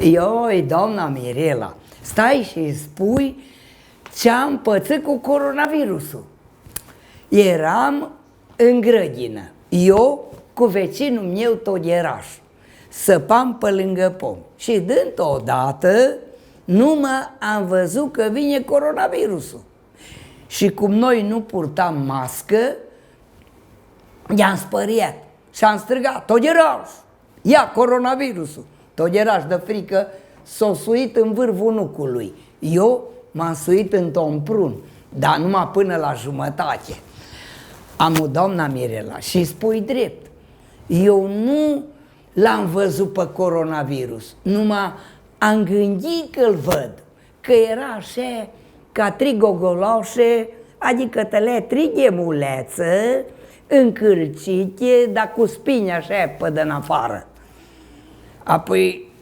Ioi, doamna Mirela, stai și îi spui ce am pățit cu coronavirusul. Eram în grădină, eu cu vecinul meu Togeraș, săpam pe lângă pom și dintr-o dată am văzut că vine coronavirusul. Și cum noi nu purtam mască, i-am spăriat și am strigat: Togeraș, ia coronavirusul! Togeraș de frică s-a suit în vârful nucului. Eu m-am suit într-un prun, dar numai până la jumătate. Am doamna Mirela și spui drept, eu nu l-am văzut pe coronavirus, numai am gândit că-l văd, că era așa ca trigogoloșe, adică trighemuleță, încârcite, dar cu spini așa pe din afară. Apoi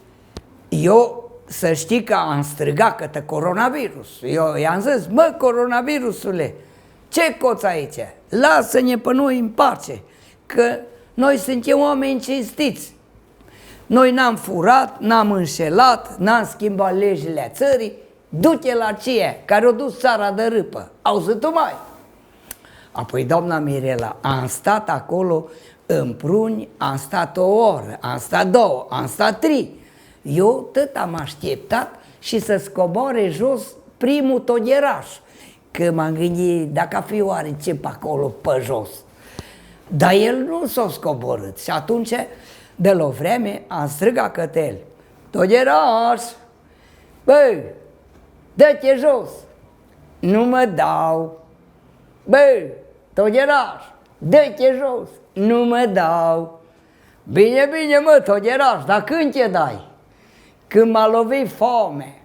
eu, să știi că am strigat către coronavirus. Eu i-am zis: mă, coronavirusule, ce coți aici? Lasă-ne pe noi în pace, că noi suntem oameni cinstiți. Noi n-am furat, n-am înșelat, n-am schimbat legile țării. Du-te la cie, care o dus țara de râpă. Auzi tu mai? Apoi, doamna Mirela, am stat acolo în pruni, am stat o oră, am stat 2, am stat 3. Eu tot am așteptat și să scoboare jos primul Togeraș, că m-am gândit dacă a fi oarece pe acolo pe jos. Dar el nu s-a scoborât și atunci, de la o vreme, am strigat către el: Togeraș, băi, dă-te jos! Nu mă dau. Băi, Togeraș, dă-te jos! Nu mă dau. Bine, bine, mă, Togeraș, dar când te dai? Când m-a lovit foame,